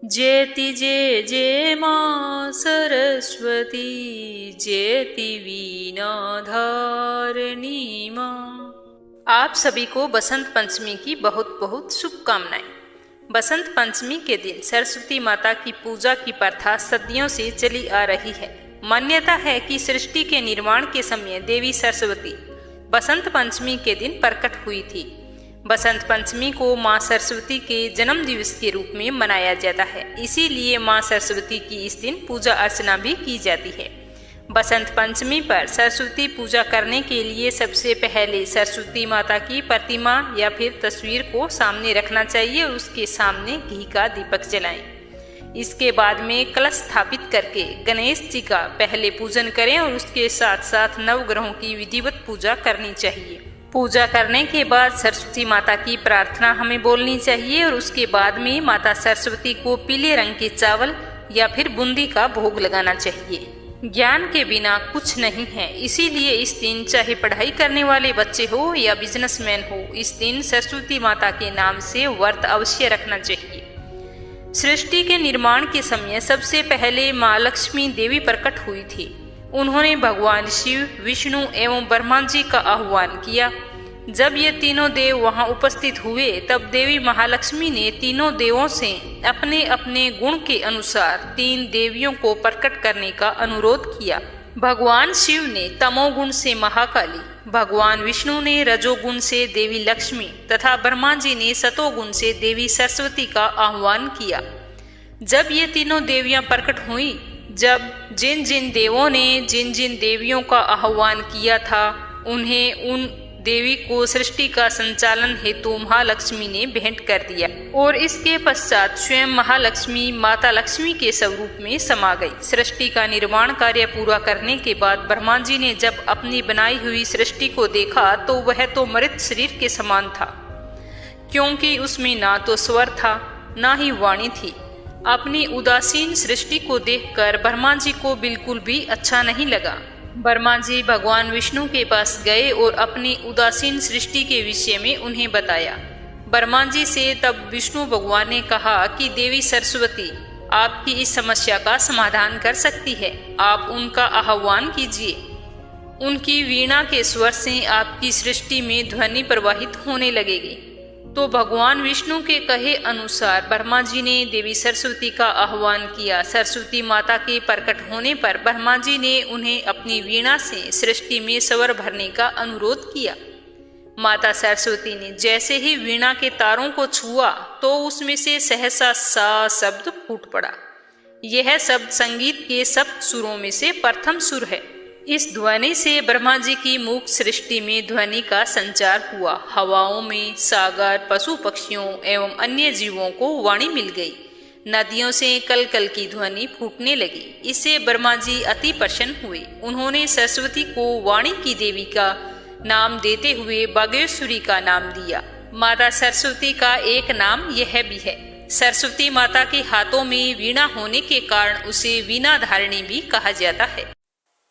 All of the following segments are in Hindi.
जयति जय जय माँ सरस्वती, जयति वीणाधारिणी माँ। आप सभी को बसंत पंचमी की बहुत बहुत शुभकामनाएं। बसंत पंचमी के दिन सरस्वती माता की पूजा की प्रथा सदियों से चली आ रही है। मान्यता है कि सृष्टि के निर्माण के समय देवी सरस्वती बसंत पंचमी के दिन प्रकट हुई थी। बसंत पंचमी को माँ सरस्वती के जन्म दिवस के रूप में मनाया जाता है, इसीलिए माँ सरस्वती की इस दिन पूजा अर्चना भी की जाती है। बसंत पंचमी पर सरस्वती पूजा करने के लिए सबसे पहले सरस्वती माता की प्रतिमा या फिर तस्वीर को सामने रखना चाहिए और उसके सामने घी का दीपक जलाएं। इसके बाद में कलश स्थापित करके गणेश जी का पहले पूजन करें और उसके साथ साथ नवग्रहों की विधिवत पूजा करनी चाहिए। पूजा करने के बाद सरस्वती माता की प्रार्थना हमें बोलनी चाहिए और उसके बाद में माता सरस्वती को पीले रंग के चावल या फिर बूंदी का भोग लगाना चाहिए। ज्ञान के बिना कुछ नहीं है, इसीलिए इस दिन चाहे पढ़ाई करने वाले बच्चे हो या बिजनेसमैन हो, इस दिन सरस्वती माता के नाम से व्रत अवश्य रखना चाहिए। सृष्टि के निर्माण के समय सबसे पहले माँ लक्ष्मी देवी प्रकट हुई थी। उन्होंने भगवान शिव, विष्णु एवं ब्रह्मा जी का आह्वान किया। जब ये तीनों देव वहां उपस्थित हुए तब देवी महालक्ष्मी ने तीनों देवों से अपने अपने गुण के अनुसार 3 देवियों को प्रकट करने का अनुरोध किया। भगवान शिव ने तमोगुण से महाकाली, भगवान विष्णु ने रजोगुण से देवी लक्ष्मी तथा ब्रह्मा जी ने सतोगुण से देवी सरस्वती का आह्वान किया। जब ये तीनों देवियां प्रकट हुई, जब जिन जिन देवों ने जिन जिन देवियों का आह्वान किया था, उन्हें उन देवी को सृष्टि का संचालन हेतु महालक्ष्मी ने भेंट कर दिया और इसके पश्चात स्वयं महालक्ष्मी माता लक्ष्मी के स्वरूप में समा गई। सृष्टि का निर्माण कार्य पूरा करने के बाद ब्रह्मा जी ने जब अपनी बनाई हुई सृष्टि को देखा तो वह तो मृत शरीर के समान था, क्योंकि उसमें ना तो स्वर था ना ही वाणी थी। अपनी उदासीन सृष्टि को देखकर ब्रह्मा जी को बिल्कुल भी अच्छा नहीं लगा। ब्रह्मा जी भगवान विष्णु के पास गए और अपनी उदासीन सृष्टि के विषय में उन्हें बताया। ब्रह्मा जी से तब विष्णु भगवान ने कहा कि देवी सरस्वती आपकी इस समस्या का समाधान कर सकती है, आप उनका आह्वान कीजिए। उनकी वीणा के स्वर से आपकी सृष्टि में ध्वनि प्रवाहित होने लगेगी। तो भगवान विष्णु के कहे अनुसार ब्रह्मा जी ने देवी सरस्वती का आह्वान किया। सरस्वती माता के प्रकट होने पर ब्रह्मा जी ने उन्हें अपनी वीणा से सृष्टि में स्वर भरने का अनुरोध किया। माता सरस्वती ने जैसे ही वीणा के तारों को छुआ तो उसमें से सहसा सा शब्द फूट पड़ा। यह शब्द संगीत के सप्त सुरों में से प्रथम सुर है। इस ध्वनि से ब्रह्मा जी की मूक सृष्टि में ध्वनि का संचार हुआ। हवाओं में सागर, पशु पक्षियों एवं अन्य जीवों को वाणी मिल गई। नदियों से कल कल की ध्वनि फूटने लगी। इससे ब्रह्मा जी अति प्रसन्न हुए। उन्होंने सरस्वती को वाणी की देवी का नाम देते हुए बागेश्वरी का नाम दिया। माता सरस्वती का एक नाम यह भी है। सरस्वती माता के हाथों में वीणा होने के कारण उसे वीणा धारिणी भी कहा जाता है।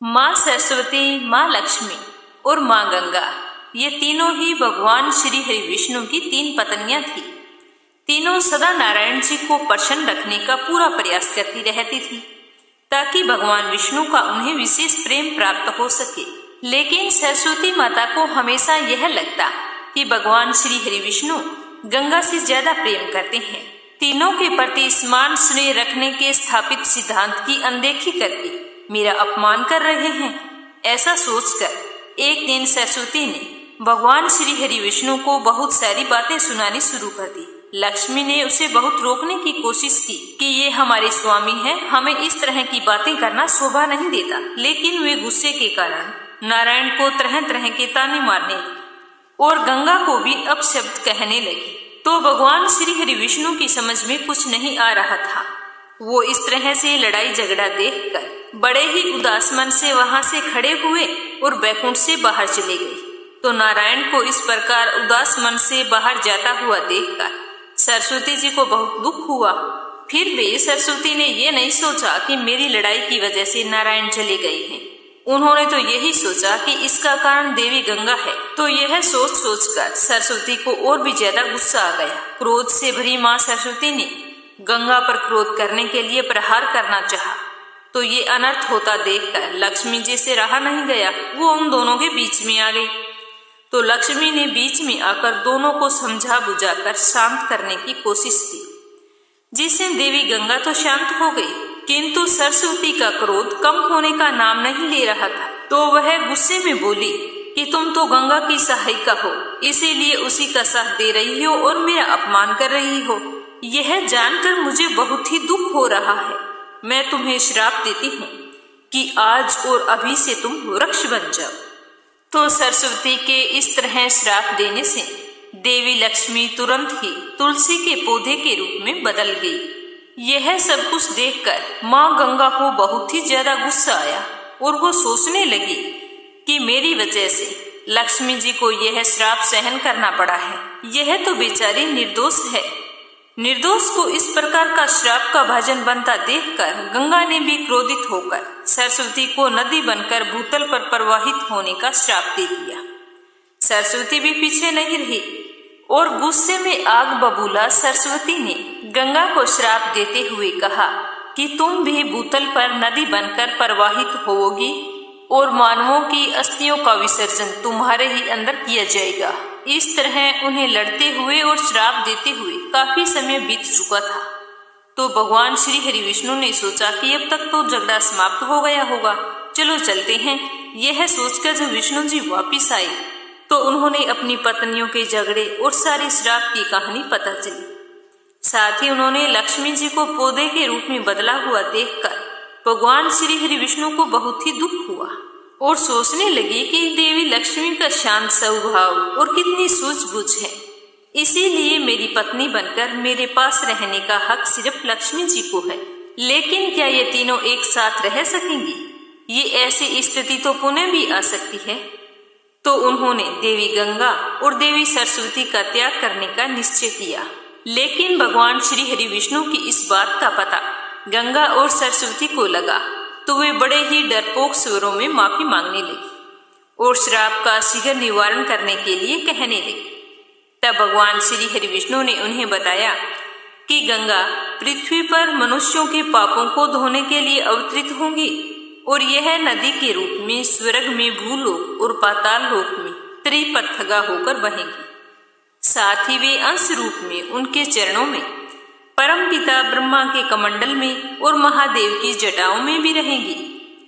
माँ सरस्वती, माँ लक्ष्मी और माँ गंगा, ये तीनों ही भगवान श्री हरि विष्णु की 3 पत्नियां थी। तीनों सदा नारायण जी को प्रसन्न रखने का पूरा प्रयास करती रहती थी ताकि भगवान विष्णु का उन्हें विशेष प्रेम प्राप्त हो सके। लेकिन सरस्वती माता को हमेशा यह लगता कि भगवान श्री हरि विष्णु गंगा से ज्यादा प्रेम करते हैं। तीनों के प्रति समान स्नेह रखने के स्थापित सिद्धांत की अनदेखी करके मेरा अपमान कर रहे हैं, ऐसा सोचकर एक दिन सरस्वती ने भगवान श्री हरि विष्णु को बहुत सारी बातें सुनानी शुरू कर दी। लक्ष्मी ने उसे बहुत रोकने की कोशिश की कि ये हमारे स्वामी हैं, हमें इस तरह की बातें करना शोभा नहीं देता। लेकिन वे गुस्से के कारण नारायण को तरह तरह के ताने मारने लगी और गंगा को भी अपशब्द कहने लगी। तो भगवान श्री हरि विष्णु की समझ में कुछ नहीं आ रहा था। वो इस तरह से लड़ाई झगड़ा देखकर बड़े ही उदास मन से वहां से खड़े हुए और बैकुंठ से बाहर चले गए। तो नारायण को इस प्रकार उदास मन से बाहर जाता हुआ देखकर सरस्वती जी को बहुत दुख हुआ। फिर भी सरस्वती ने यह नहीं सोचा कि मेरी लड़ाई की वजह से नारायण चले गए हैं। उन्होंने तो यही सोचा कि इसका कारण देवी गंगा है। तो यह सोच कर सरस्वती को और भी ज्यादा गुस्सा आ गया। क्रोध से भरी माँ सरस्वती ने गंगा पर क्रोध करने के लिए प्रहार करना चाहा, तो ये अनर्थ होता देखकर लक्ष्मी जी से रहा नहीं गया। वो उन दोनों के बीच में आ गई। तो लक्ष्मी ने बीच में आकर दोनों को समझा बुझाकर शांत करने की कोशिश की, जिससे देवी गंगा तो शांत हो गई, किंतु सरस्वती का क्रोध कम होने का नाम नहीं ले रहा था। तो वह गुस्से में बोली कि तुम तो गंगा की सहायिका हो, इसीलिए उसी का साथ दे रही हो और मेरा अपमान कर रही हो। यह जानकर मुझे बहुत ही दुख हो रहा है। मैं तुम्हें श्राप देती हूँ कि आज और अभी से तुम वृक्ष बन जाओ। तो सरस्वती के इस तरह श्राप देने से देवी लक्ष्मी तुरंत ही तुलसी के पौधे के रूप में बदल गई। यह सब कुछ देखकर माँ गंगा को बहुत ही ज्यादा गुस्सा आया और वो सोचने लगी कि मेरी वजह से लक्ष्मी जी को यह श्राप सहन करना पड़ा है। यह तो बेचारी निर्दोष है। निर्दोष को इस प्रकार का श्राप का भाजन बनता देखकर गंगा ने भी क्रोधित होकर सरस्वती को नदी बनकर भूतल पर प्रवाहित होने का श्राप दे दिया। सरस्वती भी पीछे नहीं रही और गुस्से में आग बबूला सरस्वती ने गंगा को श्राप देते हुए कहा कि तुम भी भूतल पर नदी बनकर प्रवाहित होगी और मानवों की अस्थियों का विसर्जन तुम्हारे ही अंदर किया जाएगा। इस तरह उन्हें लड़ते हुए और श्राप देते हुए काफी समय बीत चुका था। तो भगवान श्री हरि विष्णु ने सोचा कि अब तक तो झगड़ा समाप्त हो गया होगा, चलो चलते हैं। यह सोचकर जब विष्णु जी वापिस आए तो उन्होंने अपनी पत्नियों के झगड़े और सारी श्राप की कहानी पता चली। साथ ही उन्होंने लक्ष्मी जी को पौधे के रूप में बदला हुआ देखकर भगवान श्री हरि विष्णु को बहुत ही दुख हुआ और सोचने लगे कि देवी लक्ष्मी का शांत स्वभाव और कितनी सूझबूझ है, इसीलिए मेरी पत्नी बनकर मेरे पास रहने का हक सिर्फ लक्ष्मी जी को है। लेकिन क्या ये तीनों एक साथ रह सकेंगी? ये ऐसी स्थिति तो पुनः भी आ सकती है। तो उन्होंने देवी गंगा और देवी सरस्वती का त्याग करने का निश्चय किया। लेकिन भगवान श्री हरि विष्णु की इस बात का पता गंगा और सरस्वती को लगा तो वे बड़े ही डरपोक स्वरों में माफी मांगने लगी और श्राप का शीघ्र निवारण करने के लिए कहने लगी। तब भगवान श्री हरि विष्णु ने उन्हें बताया कि गंगा पृथ्वी पर मनुष्यों के पापों को धोने के लिए अवतरित होंगी और यह नदी के रूप में स्वर्ग में भूलोक और पाताल लोक में त्रिपथगा होकर बहेंगी। साथ ही वे अंश रूप में उनके चरणों में, परम पिता ब्रह्मा के कमंडल में और महादेव की जटाओं में भी रहेंगी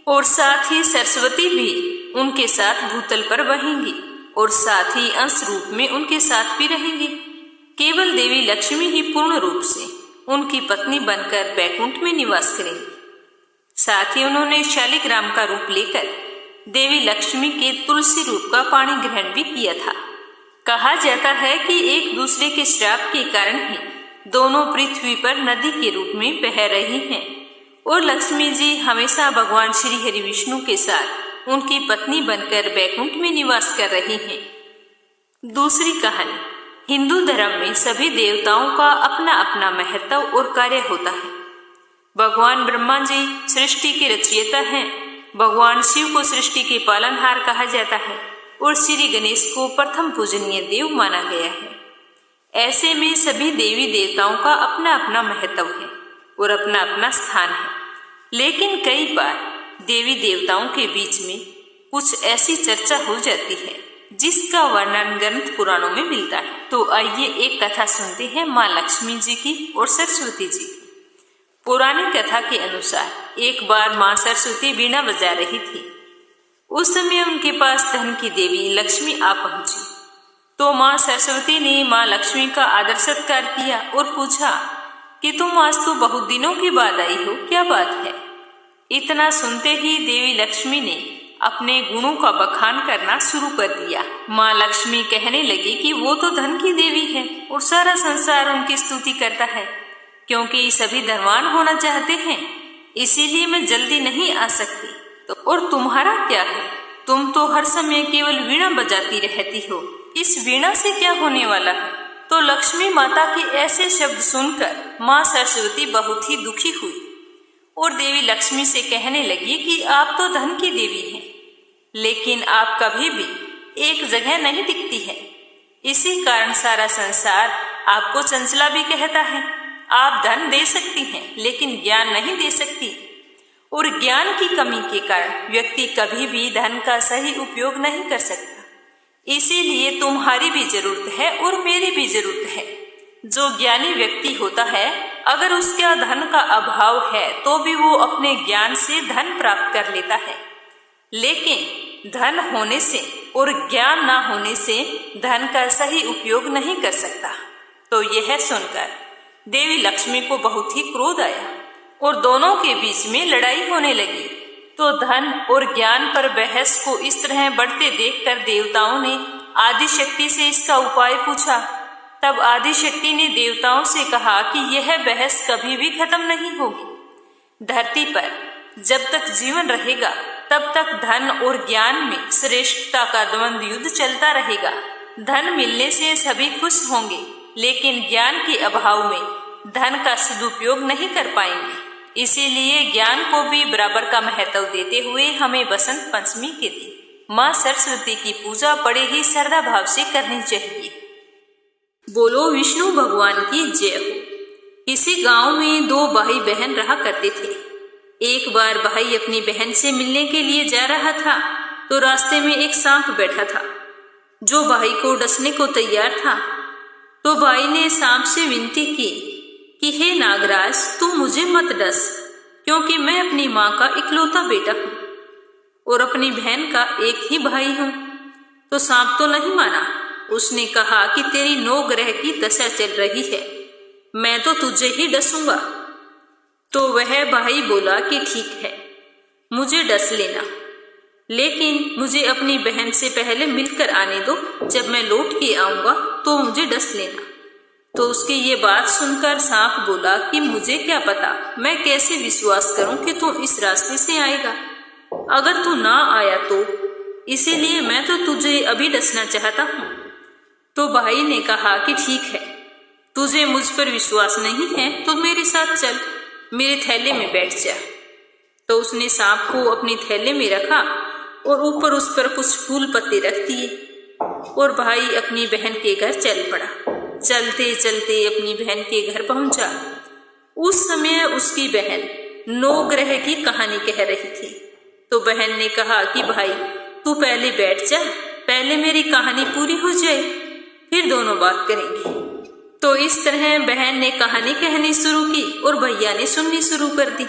और साथ ही सरस्वती भी उनके साथ भूतल पर बहेंगी और साथ ही अंश रूप में उनके साथ भी रहेंगी। केवल देवी लक्ष्मी ही पूर्ण रूप से उनकी पत्नी बनकर बैकुंठ में निवास करेंगी। साथ ही उन्होंने शालिग्राम का रूप लेकर देवी लक्ष्मी के तुलसी रूप का पाणी ग्रहण भी किया था। कहा जाता है कि एक दूसरे के श्राप के कारण ही दोनों पृथ्वी पर नदी के रूप में बह रही हैं और लक्ष्मी जी हमेशा भगवान श्री हरि विष्णु के साथ उनकी पत्नी बनकर बैकुंठ में निवास कर रही हैं। दूसरी कहानी, हिंदू धर्म में सभी देवताओं का अपना अपना महत्व और कार्य होता है। भगवान ब्रह्मा जी सृष्टि के रचयिता हैं। भगवान शिव को सृष्टि के पालनहार कहा जाता है और श्री गणेश को प्रथम पूजनीय देव माना गया है। ऐसे में सभी देवी देवताओं का अपना अपना महत्व है और अपना अपना स्थान है। लेकिन कई बार देवी देवताओं के बीच में कुछ ऐसी चर्चा हो जाती है जिसका वर्णन ग्रंथ पुराणों में मिलता है। तो आइए एक कथा सुनते हैं माँ लक्ष्मी जी की और सरस्वती जी की। पुरानी कथा के अनुसार एक बार माँ सरस्वती वीणा बजा रही थी। उस समय उनके पास धन की देवी लक्ष्मी आ पहुंची। तो माँ सरस्वती ने माँ लक्ष्मी का आदर सत्कार किया और पूछा कि तुम आज तो बहुत दिनों के बाद आई हो, क्या बात है? इतना सुनते ही देवी लक्ष्मी ने अपने गुणों का बखान करना शुरू कर दिया। माँ लक्ष्मी कहने लगी कि वो तो धन की देवी है और सारा संसार उनकी स्तुति करता है, क्योंकि सभी धनवान होना चाहते हैं, इसीलिए मैं जल्दी नहीं आ सकती। तो और तुम्हारा क्या है? तुम तो हर समय केवल वीणा बजाती रहती हो, इस वीणा से क्या होने वाला है? तो लक्ष्मी माता के ऐसे शब्द सुनकर माँ सरस्वती बहुत ही दुखी हुई और देवी लक्ष्मी से कहने लगी कि आप तो धन की देवी हैं, लेकिन आप कभी भी एक जगह नहीं टिकती है। इसी कारण सारा संसार आपको चंचला भी कहता है। आप धन दे सकती हैं, लेकिन ज्ञान नहीं दे सकती। और ज्ञान की कमी के कारण व्यक्ति कभी भी धन का सही उपयोग नहीं कर सकता। इसीलिए तुम्हारी भी जरूरत है और मेरी भी जरूरत है। जो ज्ञानी व्यक्ति होता है, अगर उसका धन का अभाव है तो भी वो अपने ज्ञान से धन प्राप्त कर लेता है। लेकिन धन होने से और ज्ञान ना होने से धन का सही उपयोग नहीं कर सकता। तो यह सुनकर देवी लक्ष्मी को बहुत ही क्रोध आया और दोनों के बीच में लड़ाई होने लगी। तो धन और ज्ञान पर बहस को इस तरह बढ़ते देखकर देवताओं ने आदि शक्ति से इसका उपाय पूछा। तब आदि शक्ति ने देवताओं से कहा कि यह बहस कभी भी खत्म नहीं होगी। धरती पर जब तक जीवन रहेगा तब तक धन और ज्ञान में श्रेष्ठता का द्वंद्व युद्ध चलता रहेगा। धन मिलने से सभी खुश होंगे, लेकिन ज्ञान के अभाव में धन का सदुपयोग नहीं कर पाएंगे। इसीलिए ज्ञान को भी बराबर का महत्व देते हुए हमें बसंत पंचमी के दिन माँ सरस्वती की पूजा बड़े ही श्रद्धा भाव से करनी चाहिए। बोलो विष्णु भगवान की जय हो। किसी गांव में दो भाई बहन रहा करते थे। एक बार भाई अपनी बहन से मिलने के लिए जा रहा था तो रास्ते में एक सांप बैठा था जो भाई को डसने को तैयार था। तो भाई ने सांप से विनती की कि हे नागराज, तू मुझे मत डस, क्योंकि मैं अपनी माँ का इकलौता बेटा हूँ और अपनी बहन का एक ही भाई हूँ। तो सांप तो नहीं माना। उसने कहा कि तेरी 9 ग्रह की दशा चल रही है, मैं तो तुझे ही डसूंगा। तो वह भाई बोला कि ठीक है, मुझे डस लेना, लेकिन मुझे अपनी बहन से पहले मिलकर आने दो। जब मैं लौट के आऊंगा तो मुझे डस लेना। तो उसकी ये बात सुनकर सांप बोला कि मुझे क्या पता, मैं कैसे विश्वास करूं कि तू इस रास्ते से आएगा। अगर तू ना आया तो इसीलिए मैं तो तुझे अभी डसना चाहता हूँ। तो भाई ने कहा कि ठीक है, तुझे मुझ पर विश्वास नहीं है तो मेरे साथ चल, मेरे थैले में बैठ जा। तो उसने सांप को अपने थैले में रखा और ऊपर उस पर कुछ फूल पत्ते रख दिए और भाई अपनी बहन के घर चल पड़ा। चलते चलते अपनी बहन के घर पहुंचा। उस समय उसकी बहन 9 ग्रह की कहानी कह रही थी। तो बहन ने कहा कि भाई तू पहले बैठ जा, पहले मेरी कहानी पूरी हो जाए, फिर दोनों बात करेंगे। तो इस तरह बहन ने कहानी कहनी शुरू की और भैया ने सुननी शुरू कर दी।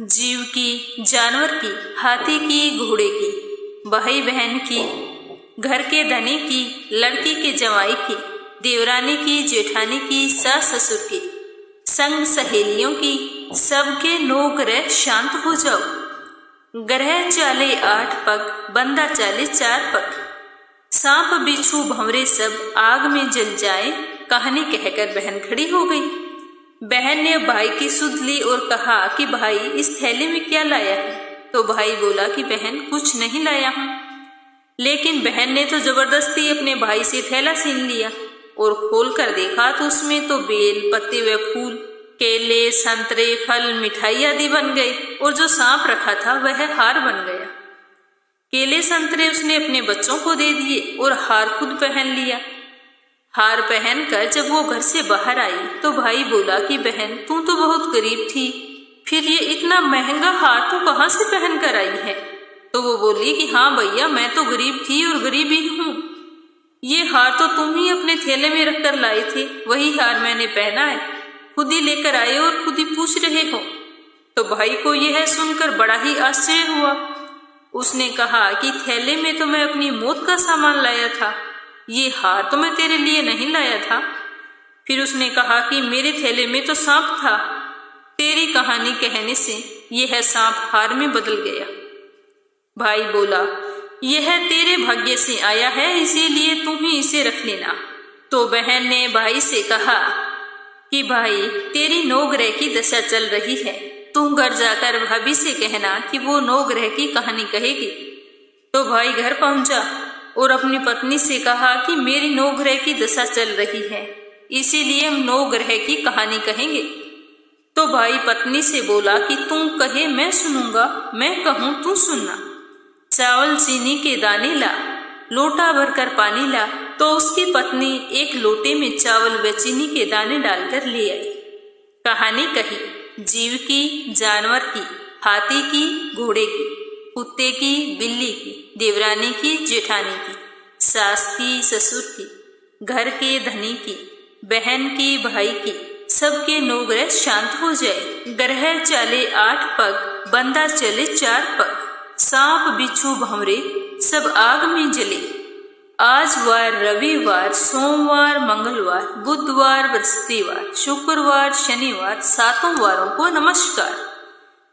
जीव की, जानवर की, हाथी की, घोड़े की, भाई बहन की, घर के धनी की, लड़की के जवाई की, देवरानी की, जेठानी की, सास ससुर की, संग सहेलियों की, सबके 9 ग्रह शांत हो जाओ। ग्रह चाले 8 पग, बंदा चाले 4 पग, सांप बिच्छू भंवरे सब आग में जल जाए। कहानी कहकर बहन खड़ी हो गई। बहन ने भाई की सुध ली और कहा कि भाई इस थैले में क्या लाया है। तो भाई बोला कि बहन कुछ नहीं लाया हूं। लेकिन बहन ने तो जबरदस्ती अपने भाई से थैला छीन लिया और खोल कर देखा तो उसमें तो बेल, पत्ते व फूल, केले, संतरे, फल, मिठाई आदि बन गए और जो सांप रखा था वह हार बन गया। केले संतरे उसने अपने बच्चों को दे दिए और हार खुद पहन लिया। हार पहनकर जब वो घर से बाहर आई तो भाई बोला कि बहन तू तो बहुत गरीब थी, फिर ये इतना महंगा हार तू कहाँ से पहन कर आई है। तो वो बोली कि हाँ भैया, मैं तो गरीब थी और गरीब ही हूँ। ये हार तो तुम ही अपने थैले में रखकर लाए थे, वही हार मैंने पहना है, खुद ही लेकर आए और खुद ही पूछ रहे हो। तो भाई को यह सुनकर बड़ा ही आश्चर्य हुआ। उसने कहा कि थैले में तो मैं अपनी मौत का सामान लाया था, ये हार तो मैं तेरे लिए नहीं लाया था। फिर उसने कहा कि मेरे थैले में तो सांप था, तेरी कहानी कहने से यह सांप हार में बदल गया। भाई बोला यह तेरे भाग्य से आया है, इसीलिए तुम ही इसे रख लेना। तो बहन ने भाई से कहा कि भाई तेरी 9 ग्रह की दशा चल रही है, तुम घर जाकर भाभी से कहना कि वो 9 ग्रह की कहानी कहेगी। तो भाई घर पहुंचा और अपनी पत्नी से कहा कि मेरी 9 ग्रह की दशा चल रही है, इसीलिए हम 9 ग्रह की कहानी कहेंगे। तो भाई पत्नी से बोला कि तू कहे मैं सुनूंगा, मैं कहूं तू सुनना। चावल चीनी के दाने ला, लोटा भरकर पानी ला। तो उसकी पत्नी एक लोटे में चावल व चीनी के दाने डालकर ले आई। कहानी कही, जीव की, जानवर की, हाथी की, घोड़े की, कुत्ते की, बिल्ली की, देवरानी की, जेठानी की, सास की, ससुर की, घर के धनी की, बहन की, भाई की, सबके 9 ग्रह शांत हो जाए। ग्रह चले 8 पग, बंदा चले 4 पग, सांप बिच्छू भंवरे सब आग में जले। आज वार रविवार, सोमवार, मंगलवार, बुधवार, बृहस्पतिवार, शुक्रवार, शनिवार, 7 वारों को नमस्कार।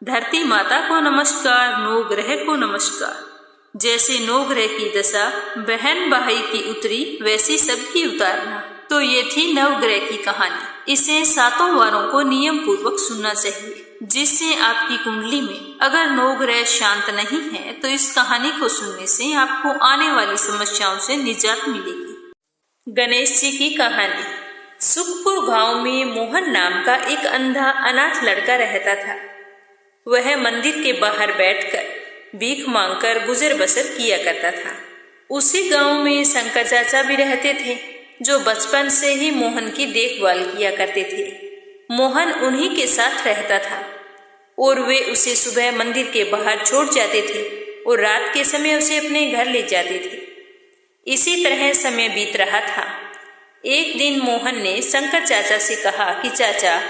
धरती माता को नमस्कार, 9 ग्रह को नमस्कार। जैसे 9 ग्रह की दशा बहन भाई की उतरी, वैसी सबकी उतारना। तो ये थी नवग्रह की कहानी। इसे 7 वारों को नियम पूर्वक सुनना चाहिए, जिससे आपकी कुंडली में अगर 9 ग्रह शांत नहीं है तो इस कहानी को सुनने से आपको आने वाली समस्याओं से निजात मिलेगी। गणेश जी की कहानी। सुखपुर गांव में मोहन नाम का एक अंधा अनाथ लड़का रहता था। वह मंदिर के बाहर बैठकर भीख मांगकर गुजर बसर किया करता था। उसी गांव में शंकर चाचा भी रहते थे, जो बचपन से ही मोहन की देखभाल किया करते थे। मोहन उन्हीं के साथ रहता था और वे उसे सुबह मंदिर के बाहर छोड़ जाते थे और रात के समय उसे अपने घर ले जाते थे। इसी तरह समय बीत रहा था। एक दिन मोहन ने शंकर चाचा से कहा कि चाचा,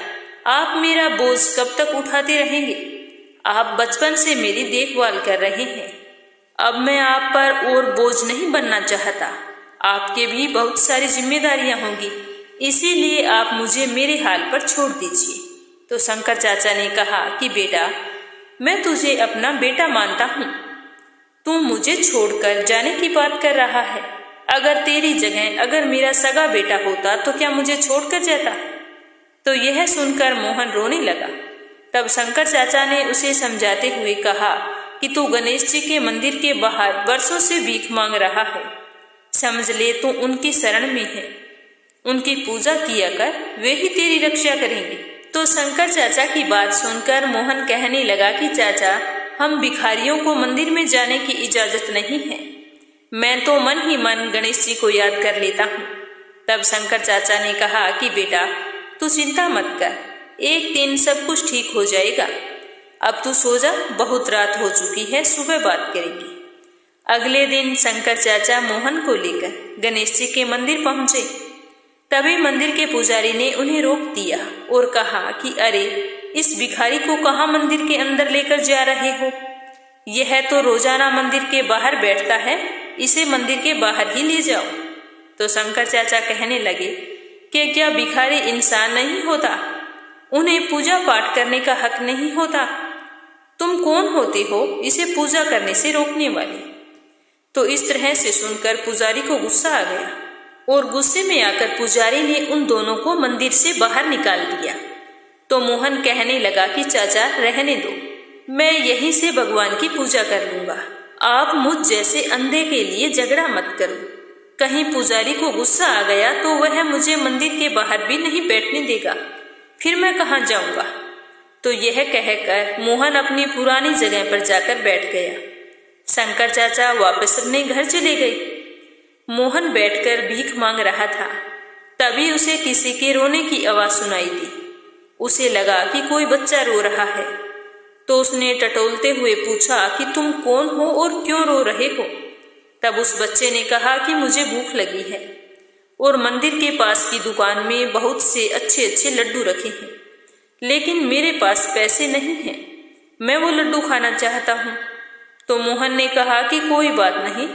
आप मेरा बोझ कब तक उठाते रहेंगे? आप बचपन से मेरी देखभाल कर रहे हैं। अब मैं आप पर और बोझ नहीं बनना चाहता। आपके भी बहुत सारी जिम्मेदारियां होंगी, इसीलिए आप मुझे मेरे हाल पर छोड़ दीजिए। तो शंकर चाचा ने कहा कि बेटा, मैं तुझे अपना बेटा मानता हूँ। तू मुझे छोड़कर जाने की बात कर रहा है। अगर तेरी जगह अगर मेरा सगा बेटा होता तो क्या मुझे छोड़कर जाता? तो यह सुनकर मोहन रोने लगा। तब शंकर चाचा ने उसे समझाते हुए कहा कि तू गणेश जी के मंदिर के बाहर वर्षों से भीख मांग रहा है। समझ ले, तू उनकी शरण में है। उनकी पूजा किया कर, वे ही तेरी रक्षा करेंगे। तो शंकर चाचा की बात सुनकर मोहन कहने लगा कि चाचा, हम भिखारियों को मंदिर में जाने की इजाजत नहीं है। मैं तो मन ही मन गणेश जी को याद कर लेता हूँ। तब शंकर चाचा ने कहा कि बेटा, तू चिंता मत कर, एक दिन सब कुछ ठीक हो जाएगा। अब तू सो जा, बहुत रात हो चुकी है, सुबह बात करेंगे। अगले दिन शंकर चाचा मोहन को लेकर गणेश जी के मंदिर पहुंचे। तभी मंदिर के पुजारी ने उन्हें रोक दिया और कहा कि अरे, इस भिखारी को कहाँ मंदिर के अंदर लेकर जा रहे हो? यह तो रोजाना मंदिर के बाहर बैठता है, इसे मंदिर के बाहर ही ले जाओ। तो शंकर चाचा कहने लगे कि क्या भिखारी इंसान नहीं होता? उन्हें पूजा पाठ करने का हक नहीं होता? तुम कौन होते हो इसे पूजा करने से रोकने वाले? तो इस तरह से सुनकर पुजारी को गुस्सा आ गया और गुस्से में आकर पुजारी ने उन दोनों को मंदिर से बाहर निकाल दिया। तो मोहन कहने लगा कि चाचा, रहने दो, मैं यहीं से भगवान की पूजा कर लूंगा। आप मुझ जैसे अंधे के लिए झगड़ा मत करो। कहीं पुजारी को गुस्सा आ गया तो वह मुझे मंदिर के बाहर भी नहीं बैठने देगा, फिर मैं कहाँ जाऊंगा? तो यह कहकर मोहन अपनी पुरानी जगह पर जाकर बैठ गया। शंकर चाचा वापस अपने घर चले गए। मोहन बैठकर भीख मांग रहा था। तभी उसे किसी के रोने की आवाज सुनाई दी। उसे लगा कि कोई बच्चा रो रहा है। तो उसने टटोलते हुए पूछा कि तुम कौन हो और क्यों रो रहे हो? तब उस बच्चे ने कहा कि मुझे भूख लगी है और मंदिर के पास की दुकान में बहुत से अच्छे अच्छे लड्डू रखे हैं, लेकिन मेरे पास पैसे नहीं हैं। मैं वो लड्डू खाना चाहता हूँ। तो मोहन ने कहा कि कोई बात नहीं,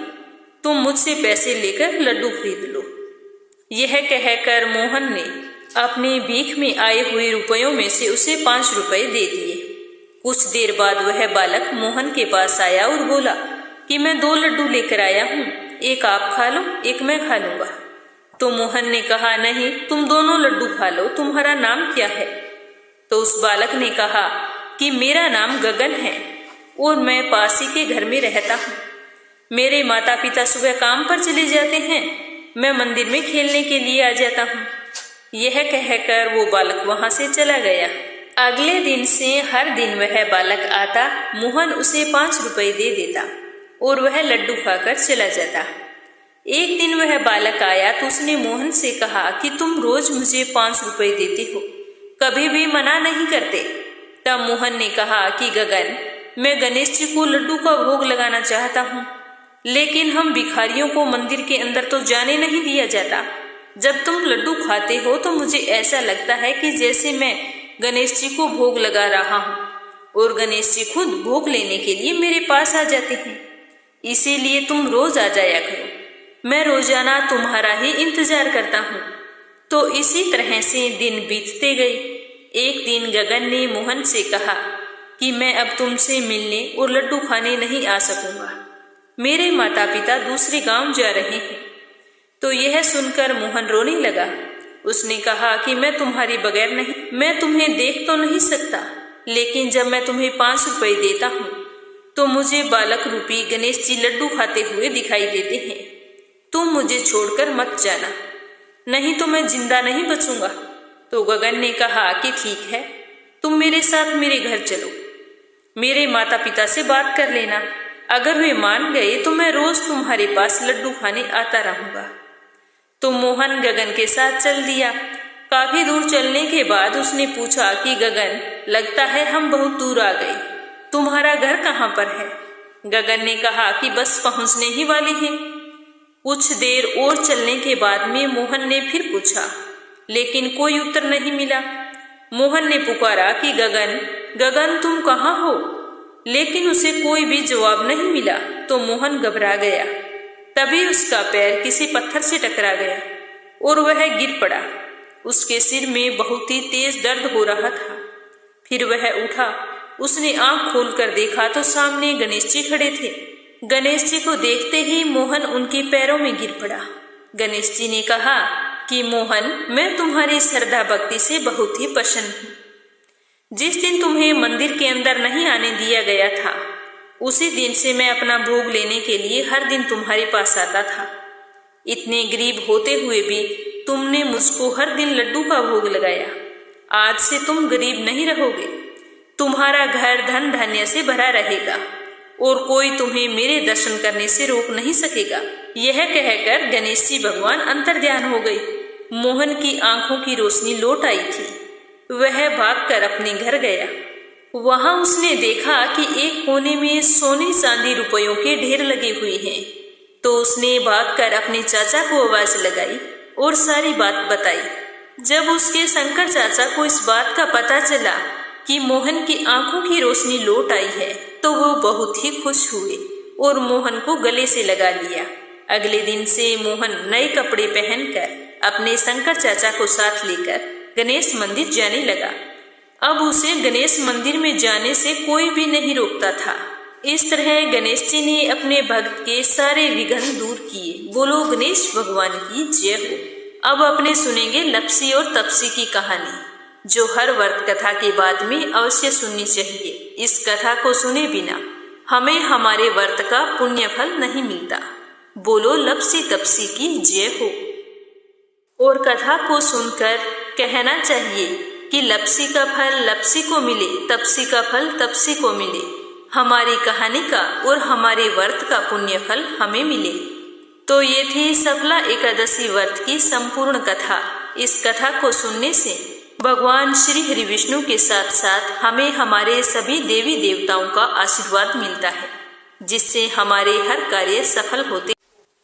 तुम मुझसे पैसे लेकर लड्डू खरीद लो। यह कहकर मोहन ने अपने भीख में आए हुए रुपयों में से उसे 5 रुपए दे दिए। कुछ देर बाद वह बालक मोहन के पास आया और बोला कि मैं 2 लड्डू लेकर आया हूँ, एक आप खा लो, एक मैं खा लूंगा। तो मोहन ने कहा नहीं, तुम दोनों लड्डू खा लो, तुम्हारा नाम क्या है? तो उस बालक ने कहा कि मेरा नाम गगन है और मैं पास ही के घर में रहता हूँ। मेरे माता पिता सुबह काम पर चले जाते हैं, मैं मंदिर में खेलने के लिए आ जाता हूँ। यह कहकर वो बालक वहां से चला गया। अगले दिन से हर दिन वह बालक आता, मोहन उसे 5 रुपए दे देता और वह लड्डू खाकर चला जाता। एक दिन वह बालक आया तो उसने मोहन से कहा कि तुम रोज मुझे 5 रुपए देते हो, कभी भी मना नहीं करते। तब मोहन ने कहा कि गगन, मैं गणेश जी को लड्डू का भोग लगाना चाहता हूँ, लेकिन हम भिखारियों को मंदिर के अंदर तो जाने नहीं दिया जाता। जब तुम लड्डू खाते हो तो मुझे ऐसा लगता है कि जैसे मैं गणेश जी को भोग लगा रहा हूँ और गणेश जी खुद भोग लेने के लिए मेरे पास आ जाते हैं। इसीलिए तुम रोज आ जाया करो, मैं रोजाना तुम्हारा ही इंतजार करता हूँ। तो इसी तरह से दिन बीतते गए। एक दिन गगन ने मोहन से कहा कि मैं अब तुमसे मिलने और लड्डू खाने नहीं आ सकूंगा, मेरे माता पिता दूसरे गांव जा रहे हैं। तो यह सुनकर मोहन रोने लगा। उसने कहा कि मैं तुम्हारे बगैर नहीं, मैं तुम्हें देख तो नहीं सकता, लेकिन जब मैं तुम्हें 5 रुपए देता हूँ तो मुझे बालक रूपी गणेश जी लड्डू खाते हुए दिखाई देते हैं। तुम मुझे छोड़कर मत जाना, नहीं तो मैं जिंदा नहीं बचूंगा। तो गगन ने कहा कि ठीक है, तुम मेरे साथ मेरे घर चलो, मेरे माता पिता से बात कर लेना। अगर वे मान गए तो मैं रोज तुम्हारे पास लड्डू खाने आता रहूंगा। तो मोहन गगन के साथ चल दिया। काफी दूर चलने के बाद उसने पूछा कि गगन, लगता है हम बहुत दूर आ गए, तुम्हारा घर कहाँ पर है? गगन ने कहा कि बस पहुंचने ही वाले हैं। कुछ देर और चलने के बाद में मोहन ने फिर पूछा, लेकिन कोई उत्तर नहीं मिला। मोहन ने पुकारा कि गगन, गगन तुम कहाँ हो? लेकिन उसे कोई भी जवाब नहीं मिला। तो मोहन घबरा गया। तभी उसका पैर किसी पत्थर से टकरा गया और वह गिर पड़ा। उसके सिर में बहुत ही तेज दर्द हो रहा था। फिर वह उठा। उसने आंख खोलकर देखा तो सामने गणेश जी खड़े थे। गणेश जी को देखते ही मोहन उनके पैरों में गिर पड़ा। गणेश जी ने कहा कि मोहन, मैं तुम्हारी श्रद्धा भक्ति से बहुत ही प्रसन्न हूँ। जिस दिन तुम्हें मंदिर के अंदर नहीं आने दिया गया था, उसी दिन से मैं अपना भोग लेने के लिए हर दिन तुम्हारे पास आता था। इतने गरीब होते हुए भी तुमने मुझको हर दिन लड्डू का भोग लगाया। आज से तुम गरीब नहीं रहोगे, तुम्हारा घर धन धान्य से भरा रहेगा और कोई तुम्हें मेरे दर्शन करने से रोक नहीं सकेगा। यह कहकर गणेश जी भगवान अंतर्ध्यान हो गई। मोहन की आंखों की रोशनी लौट आई थी। वह भागकर अपने घर गया। वहां उसने देखा कि एक कोने में सोने चांदी रुपयों के ढेर लगे हुए हैं। तो उसने भागकर अपने चाचा को आवाज लगाई और सारी बात बताई। जब उसके शंकर चाचा को इस बात का पता चला कि मोहन की आंखों की रोशनी लौट आई है, तो वो बहुत ही खुश हुए और मोहन को गले से लगा लिया। अगले दिन से मोहन नए कपड़े पहनकर अपने शंकर चाचा को साथ लेकर गणेश मंदिर जाने लगा। अब उसे गणेश मंदिर में जाने से कोई भी नहीं रोकता था। इस तरह गणेश जी ने अपने भक्त के सारे विघ्न दूर किए। बोलो गणेश भगवान की जय हो। अब अपने सुनेंगे लपसी और तपसी की कहानी, जो हर व्रत कथा के बाद में अवश्य सुननी चाहिए। इस कथा को सुने बिना हमें हमारे व्रत का पुण्य फल नहीं मिलता। बोलो लपसी तपसी की जय हो। और कथा को सुनकर कहना चाहिए कि लपसी का फल लपसी को मिले, तपसी का फल तपसी को मिले। हमारी कहानी का और हमारे व्रत का पुण्य फल हमें मिले। तो ये थी सफला एकादशी व्रत की संपूर्ण कथा। इस कथा को सुनने से भगवान श्री हरि विष्णु के साथ साथ हमें हमारे सभी देवी देवताओं का आशीर्वाद मिलता है, जिससे हमारे हर कार्य सफल होते।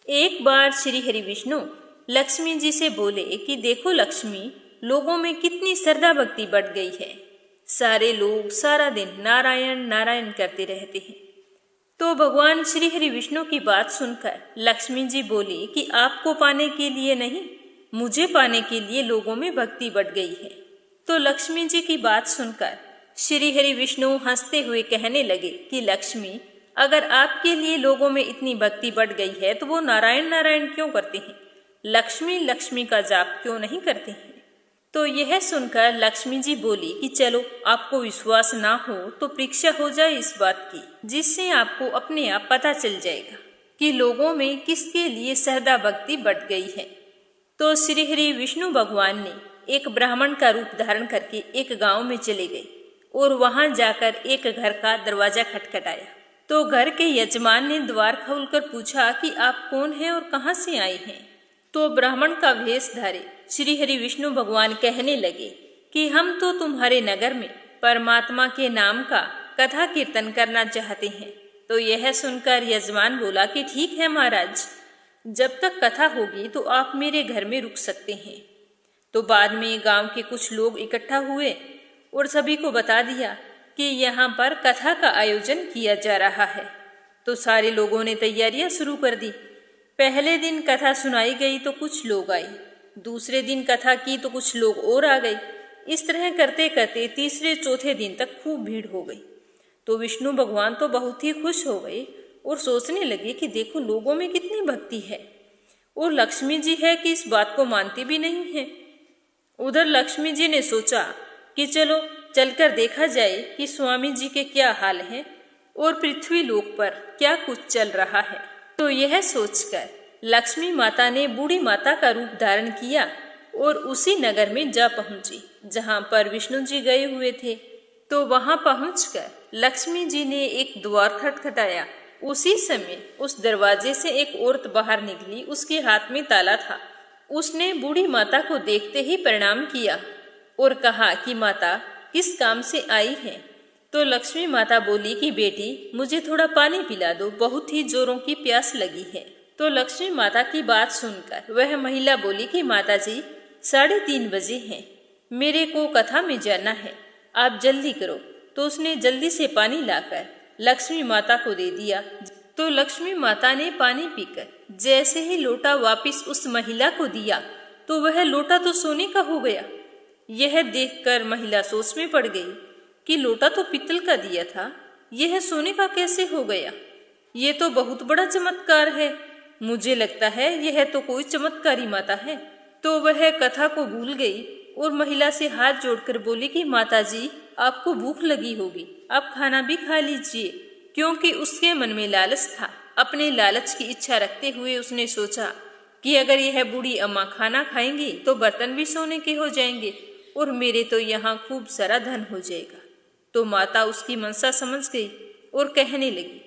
एक बार श्री हरि विष्णु लक्ष्मी जी से बोले कि देखो लक्ष्मी, लोगों में कितनी श्रद्धा भक्ति बढ़ गई है। सारे लोग सारा दिन नारायण नारायण करते रहते हैं। तो भगवान श्री हरि विष्णु की बात सुनकर लक्ष्मी जी बोली कि आपको पाने के लिए नहीं, मुझे पाने के लिए लोगों में भक्ति बढ़ गई है। तो लक्ष्मी जी की बात सुनकर श्री हरि विष्णु हंसते हुए कहने लगे कि लक्ष्मी, अगर आपके लिए लोगों में इतनी भक्ति बढ़ गई है तो वो नारायण नारायण क्यों करते हैं, लक्ष्मी लक्ष्मी का जाप क्यों नहीं करते हैं। तो यह सुनकर लक्ष्मी जी बोली कि चलो, आपको विश्वास ना हो तो परीक्षा हो जाए इस बात की, जिससे आपको अपने आप पता चल जाएगा कि लोगों में किसके लिए श्रद्धा भक्ति बढ़ गई है। तो श्री हरि विष्णु भगवान ने एक ब्राह्मण का रूप धारण करके एक गांव में चले गए और वहां जाकर एक घर का दरवाजा खटखटाया। तो घर के यजमान ने द्वार खोलकर पूछा कि आप कौन हैं और कहां से आए हैं। तो ब्राह्मण का वेश धारे श्री हरि विष्णु भगवान कहने लगे कि हम तो तुम्हारे नगर में परमात्मा के नाम का कथा कीर्तन करना चाहते हैं। तो यह सुनकर यजमान बोला कि ठीक है महाराज, जब तक कथा होगी तो आप मेरे घर में रुक सकते हैं। तो बाद में गांव के कुछ लोग इकट्ठा हुए और सभी को बता दिया कि यहाँ पर कथा का आयोजन किया जा रहा है। तो सारे लोगों ने तैयारियां शुरू कर दी। पहले दिन कथा सुनाई गई तो कुछ लोग आए, दूसरे दिन कथा की तो कुछ लोग और आ गए। इस तरह करते करते तीसरे चौथे दिन तक खूब भीड़ हो गई। तो विष्णु भगवान तो बहुत ही खुश हो गए और सोचने लगे कि देखो लोगों में कितनी भक्ति है, और लक्ष्मी जी है कि इस बात को मानती भी नहीं है। उधर लक्ष्मी जी ने सोचा कि चलो चलकर देखा जाए कि स्वामी जी के क्या हाल है और पृथ्वी लोक पर क्या कुछ चल रहा है। तो यह सोचकर लक्ष्मी माता ने बूढ़ी माता का रूप धारण किया और उसी नगर में जा पहुंची जहां पर विष्णु जी गए हुए थे। तो वहां पहुंचकर लक्ष्मी जी ने एक द्वार खटखटाया। उसी समय उस दरवाजे से एक औरत बाहर निकली, उसके हाथ में ताला था। उसने बूढ़ी माता को देखते ही प्रणाम किया और कहा कि माता किस काम से आई है। तो लक्ष्मी माता बोली कि बेटी मुझे थोड़ा पानी पिला दो, बहुत ही जोरों की प्यास लगी है। तो लक्ष्मी माता की बात सुनकर वह महिला बोली कि माता जी 3:30 बजे हैं, मेरे को कथा में जाना है, आप जल्दी करो। तो उसने जल्दी से पानी लाकर लक्ष्मी माता को दे दिया। तो लक्ष्मी माता ने पानी पीकर जैसे ही लोटा वापिस उस महिला को दिया तो वह लोटा तो सोने का हो गया। यह देखकर महिला सोच में पड़ गई कि लोटा तो पीतल का दिया था, यह सोने का कैसे हो गया। ये तो बहुत बड़ा चमत्कार है, मुझे लगता है यह तो कोई चमत्कारी माता है। तो वह कथा को भूल गई और महिला से हाथ जोड़कर बोली कि माता जी आपको भूख लगी होगी, आप खाना भी खा लीजिए। क्योंकि उसके मन में लालच था। अपने लालच की इच्छा रखते हुए उसने सोचा कि अगर यह बूढ़ी अम्मा खाना खाएंगी तो बर्तन भी सोने के हो जाएंगे और मेरे तो यहाँ खूब सारा धन हो जाएगा। तो माता उसकी मनसा समझ गई और कहने लगी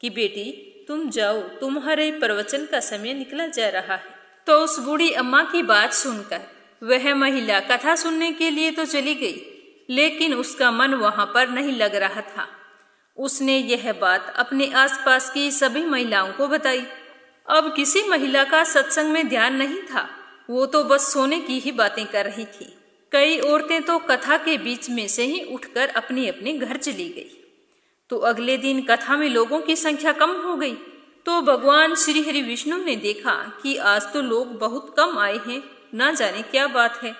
कि बेटी तुम जाओ, तुम्हारे प्रवचन का समय निकला जा रहा है। तो उस बूढ़ी अम्मा की बात सुनकर वह महिला कथा सुनने के लिए तो चली गई, लेकिन उसका मन वहां पर नहीं लग रहा था। उसने यह बात अपने आसपास की सभी महिलाओं को बताई। अब किसी महिला का सत्संग में ध्यान नहीं था, वो तो बस सोने की ही बातें कर रही थी। कई औरतें तो कथा के बीच में से ही उठकर अपने अपने घर चली गई। तो अगले दिन कथा में लोगों की संख्या कम हो गई। तो भगवान श्री हरि विष्णु ने देखा कि आज तो लोग बहुत कम आए हैं, ना जाने क्या बात है।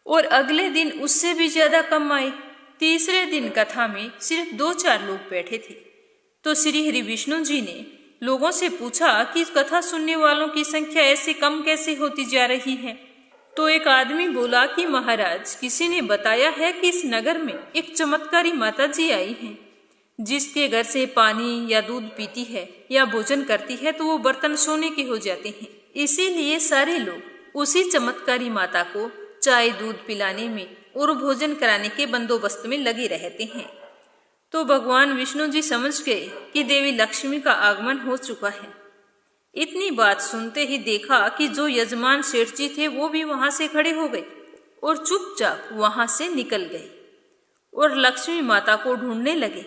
और अगले दिन उससे भी ज्यादा कम आए। तीसरे दिन कथा में सिर्फ 2-4 लोग बैठे थे। तो श्री हरि विष्णु जी ने लोगों से पूछा कि कथा सुनने वालों की संख्या ऐसे कम कैसे होती जा रही है। तो एक आदमी बोला कि महाराज किसी ने बताया है कि इस नगर में एक चमत्कारी माता जी आई हैं, जिसके घर से पानी या दूध पीती है या भोजन करती है तो वो बर्तन सोने के हो जाते हैं। इसीलिए सारे लोग उसी चमत्कारी माता को चाय दूध पिलाने में और भोजन कराने के बंदोबस्त में लगे रहते हैं। तो भगवान विष्णु जी समझ गए कि देवी लक्ष्मी का आगमन हो चुका है। इतनी बात सुनते ही देखा कि जो यजमान सेठ जी थे वो भी वहां से खड़े हो गए और चुपचाप वहां से निकल गए और लक्ष्मी माता को ढूंढने लगे।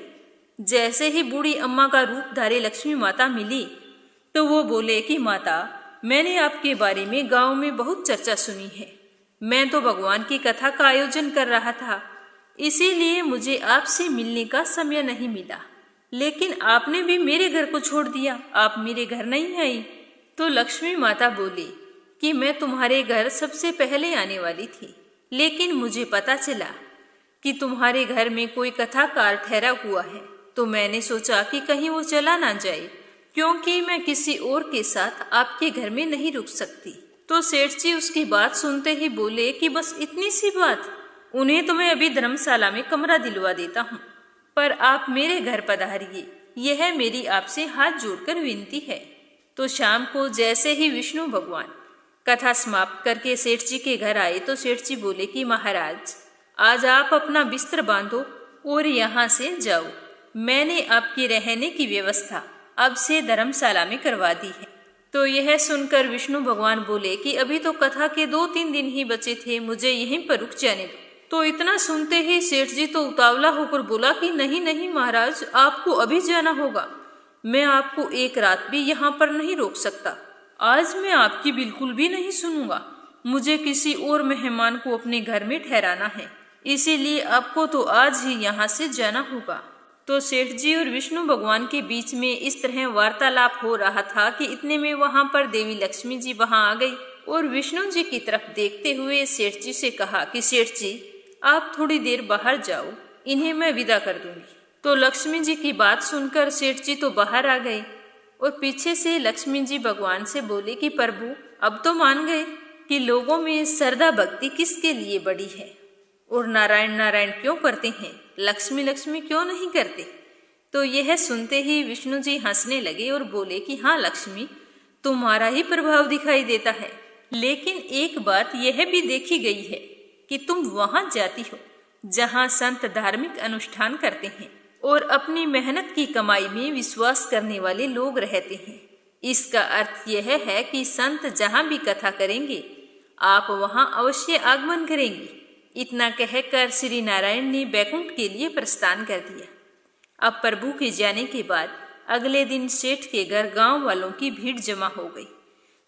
जैसे ही बूढ़ी अम्मा का रूप धारी लक्ष्मी माता मिली तो वो बोले कि माता मैंने आपके बारे में गांव में बहुत चर्चा सुनी है। मैं तो भगवान की कथा का आयोजन कर रहा था, इसीलिए मुझे आपसे मिलने का समय नहीं मिला, लेकिन आपने भी मेरे घर को छोड़ दिया, आप मेरे घर नहीं आई। तो लक्ष्मी माता बोली कि मैं तुम्हारे घर सबसे पहले आने वाली थी, लेकिन मुझे पता चला कि तुम्हारे घर में कोई कथाकार ठहरा हुआ है, तो मैंने सोचा कि कहीं वो चला ना जाए, क्योंकि मैं किसी और के साथ आपके घर में नहीं रुक सकती। तो सेठ जी उसकी बात सुनते ही बोले कि बस इतनी सी बात, उन्हें तो मैं अभी धर्मशाला में कमरा दिलवा देता हूँ, पर आप मेरे घर पधारिए, यह मेरी आपसे हाथ जोड़कर विनती है। तो शाम को जैसे ही विष्णु भगवान कथा समाप्त करके सेठ जी के घर आए तो सेठ जी बोले कि महाराज आज आप अपना बिस्तर बांधो और यहाँ से जाओ, मैंने आपके रहने की व्यवस्था अब से धर्मशाला में करवा दी है। तो यह सुनकर विष्णु भगवान बोले कि अभी तो कथा के 2-3 दिन ही बचे थे, मुझे यहीं पर रुक जाने दो। तो इतना सुनते ही सेठ जी तो उतावला होकर बोला कि नहीं नहीं महाराज, आपको अभी जाना होगा। मैं आपको एक रात भी यहाँ पर नहीं रोक सकता। आज मैं आपकी बिल्कुल भी नहीं सुनूंगा। मुझे किसी और मेहमान को अपने घर में ठहराना है, इसीलिए आपको तो आज ही यहाँ से जाना होगा। तो सेठ जी और विष्णु भगवान के बीच में इस तरह वार्तालाप हो रहा था कि इतने में वहां पर देवी लक्ष्मी जी वहां आ गई और विष्णु जी की तरफ देखते हुए सेठ जी से कहा कि सेठ जी, आप थोड़ी देर बाहर जाओ, इन्हें मैं विदा कर दूंगी। तो लक्ष्मी जी की बात सुनकर सेठ जी तो बाहर आ गए और पीछे से लक्ष्मी जी भगवान से बोले कि प्रभु, अब तो मान गए कि लोगों में श्रद्धा भक्ति किसके लिए बड़ी है और नारायण नारायण क्यों करते हैं, लक्ष्मी लक्ष्मी क्यों नहीं करते। तो यह सुनते ही विष्णु जी हंसने लगे और बोले कि हाँ लक्ष्मी, तुम्हारा ही प्रभाव दिखाई देता है, लेकिन एक बात यह भी देखी गई है कि तुम वहां जाती हो जहां संत धार्मिक अनुष्ठान करते हैं और अपनी मेहनत की कमाई में विश्वास करने वाले लोग रहते हैं। इसका अर्थ यह है कि संत जहां भी कथा करेंगे आप वहां अवश्य आगमन करेंगे। इतना कहकर श्री नारायण ने बैकुंठ के लिए प्रस्थान कर दिया। अब प्रभु के जाने के बाद अगले दिन सेठ के घर गांव वालों की भीड़ जमा हो गई।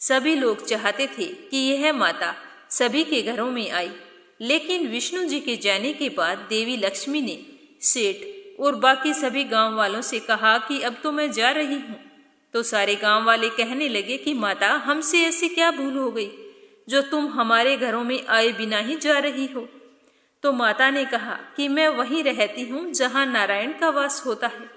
सभी लोग चाहते थे कि यह माता सभी के घरों में आई, लेकिन विष्णु जी के जाने के बाद देवी लक्ष्मी ने सेठ और बाकी सभी गांव वालों से कहा कि अब तो मैं जा रही हूँ। तो सारे गांव वाले कहने लगे कि माता, हमसे ऐसी क्या भूल हो गई जो तुम हमारे घरों में आए बिना ही जा रही हो। तो माता ने कहा कि मैं वहीं रहती हूँ जहाँ नारायण का वास होता है।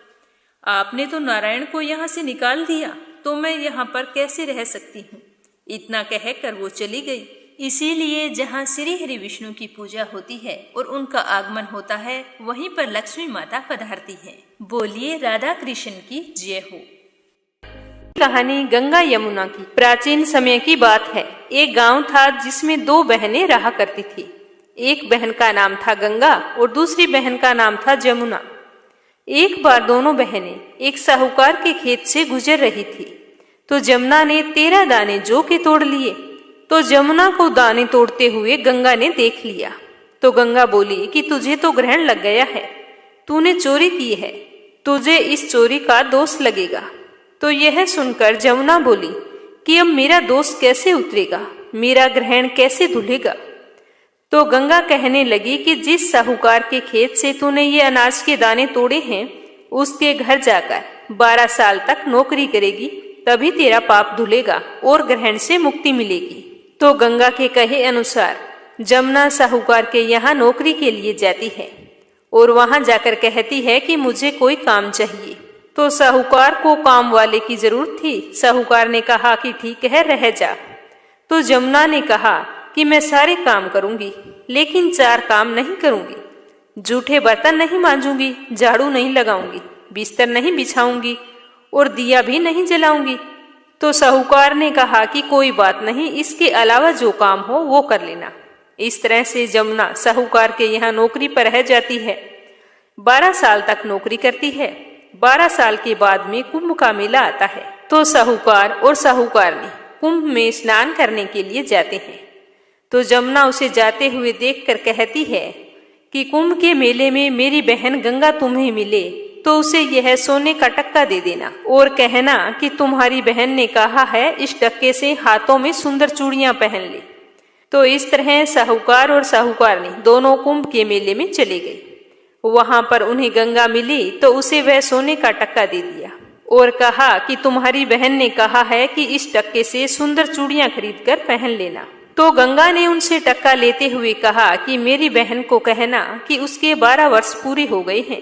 आपने तो नारायण को यहाँ से निकाल दिया, तो मैं यहाँ पर कैसे रह सकती हूँ। इतना कहकर वो चली गई। इसीलिए जहाँ श्री हरि विष्णु की पूजा होती है और उनका आगमन होता है, वहीं पर लक्ष्मी माता पधारती है। बोलिए राधा कृष्ण की जय हो। कहानी गंगा यमुना की। प्राचीन समय की बात है। एक गांव था जिसमें दो बहनें रहा करती थी। एक बहन का नाम था गंगा और दूसरी बहन का नाम था जमुना। एक बार दोनों बहनें एक साहूकार के खेत से गुजर रही थी, तो जमुना ने 13 दाने जौ के तोड़ लिए। तो जमुना को दाने तोड़ते हुए गंगा ने देख लिया। तो गंगा बोली कि तुझे तो ग्रहण लग गया है, तूने चोरी की है, तुझे इस चोरी का दोष लगेगा। तो यह सुनकर जमुना बोली कि अब मेरा दोष कैसे उतरेगा, मेरा ग्रहण कैसे धुलेगा। तो गंगा कहने लगी कि जिस साहूकार के खेत से तूने ये अनाज के दाने तोड़े हैं, उसके घर जाकर 12 साल तक नौकरी करेगी, तभी तेरा पाप धुलेगा और ग्रहण से मुक्ति मिलेगी। तो गंगा के कहे अनुसार जमुना साहूकार के यहाँ नौकरी के लिए जाती है और वहां जाकर कहती है कि मुझे कोई काम चाहिए। तो साहूकार को काम वाले की जरूरत थी। साहूकार ने कहा कि ठीक है, रह जा। तो जमुना ने कहा कि मैं सारे काम करूंगी, लेकिन 4 काम नहीं करूंगी। जूठे बर्तन नहीं मांजूंगी, झाड़ू नहीं लगाऊंगी, बिस्तर नहीं बिछाऊंगी और दिया भी नहीं जलाऊंगी। तो साहूकार ने कहा कि कोई बात नहीं, इसके अलावा जो काम हो वो कर लेना। इस तरह से जमुना साहूकार के यहाँ नौकरी पर रह जाती है। 12 साल तक नौकरी करती है। 12 साल के बाद में कुंभ का मेला आता है। तो साहूकार और साहूकारनी कुंभ में स्नान करने के लिए जाते हैं। तो जमुना उसे जाते हुए देखकर कहती है कि कुंभ के मेले में मेरी बहन गंगा तुम्हें मिले तो उसे यह सोने का टक्का दे देना और कहना कि तुम्हारी बहन ने कहा है इस टक्के से हाथों में सुंदर चूड़ियां पहन ले। तो इस तरह साहूकार और साहूकारनी दोनों कुंभ के मेले में चले गए। वहां पर उन्हें गंगा मिली तो उसे वह सोने का टक्का दे दिया और कहा कि तुम्हारी बहन ने कहा है कि इस टक्के से सुंदर चूड़ियां खरीद कर पहन लेना। तो गंगा ने उनसे टक्का लेते हुए कहा कि मेरी बहन को कहना कि उसके 12 वर्ष पूरे हो गए हैं,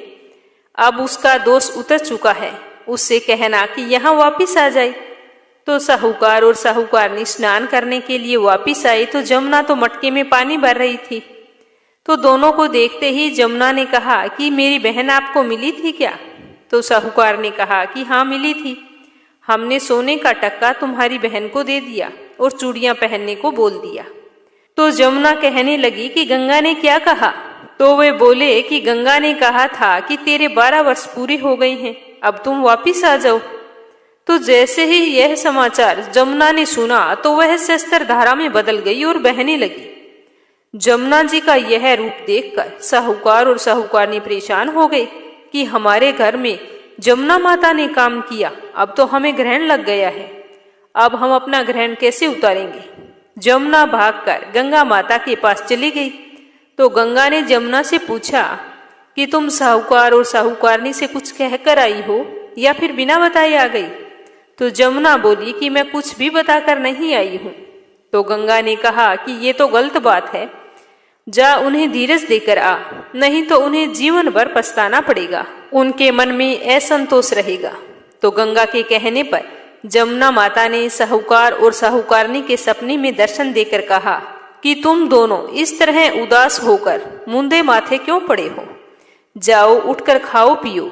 अब उसका दोष उतर चुका है, उससे कहना कि यहाँ वापिस आ जाए। तो साहूकार और साहूकारनी स्नान करने के लिए वापिस आए तो जमुना तो मटके में पानी भर रही थी। तो दोनों को देखते ही जमुना ने कहा कि मेरी बहन आपको मिली थी क्या? तो साहूकार ने कहा कि हाँ मिली थी, हमने सोने का टक्का तुम्हारी बहन को दे दिया और चूड़ियां पहनने को बोल दिया। तो जमुना कहने लगी कि गंगा ने क्या कहा? तो वे बोले कि गंगा ने कहा था कि तेरे 12 वर्ष पूरे हो गए हैं, अब तुम वापिस आ जाओ। तो जैसे ही यह समाचार जमुना ने सुना तो वह शस्त्र धारा में बदल गई और बहने लगी। जमुना जी का यह रूप देखकर साहूकार और साहूकारनी परेशान हो गए कि हमारे घर में जमुना माता ने काम किया, अब तो हमें ग्रहण लग गया है, अब हम अपना ग्रहण कैसे उतारेंगे। जमुना भागकर गंगा माता के पास चली गई तो गंगा ने जमुना से पूछा कि तुम साहूकार और साहूकारनी से कुछ कहकर आई हो या फिर बिना बताए आ गई। तो जमुना बोली कि मैं कुछ भी बताकर नहीं आई हूं। तो गंगा ने कहा कि ये तो गलत बात है, जा उन्हें धीरज देकर आ, नहीं तो उन्हें जीवन भर पछताना पड़ेगा, उनके मन में असंतोष रहेगा। तो गंगा के कहने पर जमुना माता ने साहूकार और साहूकारनी के सपने में दर्शन देकर कहा कि तुम दोनों इस तरह उदास होकर मुंदे माथे क्यों पड़े हो, जाओ उठकर खाओ पियो।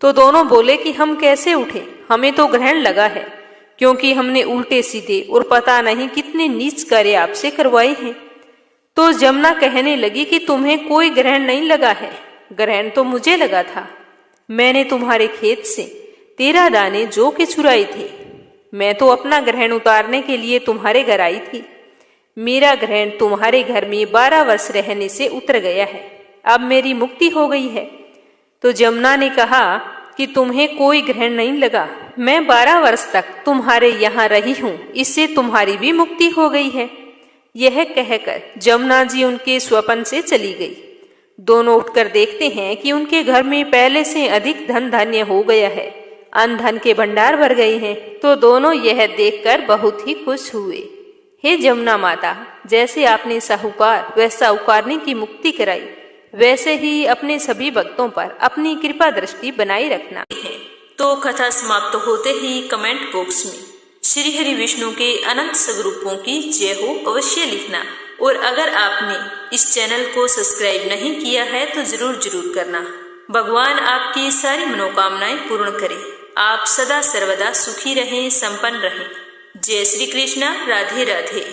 तो दोनों बोले कि हम कैसे उठे, हमें तो ग्रहण लगा है, क्योंकि हमने उल्टे सीधे और पता नहीं कितने नीच कार्य आपसे करवाए हैं। तो जमुना कहने लगी कि तुम्हें कोई ग्रहण नहीं लगा है, ग्रहण तो मुझे लगा था। मैंने तुम्हारे खेत से 13 दाने जौ के चुराए थे। मैं तो अपना ग्रहण उतारने के लिए तुम्हारे घर आई थी। मेरा ग्रहण तुम्हारे घर में 12 वर्ष रहने से उतर गया है, अब मेरी मुक्ति हो गई है। तो जमुना ने कहा कि तुम्हें कोई ग्रहण नहीं लगा, मैं 12 वर्ष तक तुम्हारे यहाँ रही हूँ, इससे तुम्हारी भी मुक्ति हो गई है। यह कहकर जमुना जी उनके स्वपन से चली गई। दोनों उठकर देखते हैं कि उनके घर में पहले से अधिक धन धान्य हो गया है, अन्न धन के भंडार भर गए हैं। तो दोनों यह देखकर बहुत ही खुश हुए। हे जमुना माता, जैसे आपने साहूकार व साहूकारनी की मुक्ति कराई, वैसे ही अपने सभी भक्तों पर अपनी कृपा दृष्टि बनाए रखना है। तो कथा समाप्त होते ही कमेंट बॉक्स में श्री हरि विष्णु के अनंत स्वरूपों की जय हो अवश्य लिखना। और अगर आपने इस चैनल को सब्सक्राइब नहीं किया है तो जरूर करना। भगवान आपकी सारी मनोकामनाएं पूर्ण करे। आप सदा सर्वदा सुखी रहें, संपन्न रहें। जय श्री कृष्णा। राधे राधे।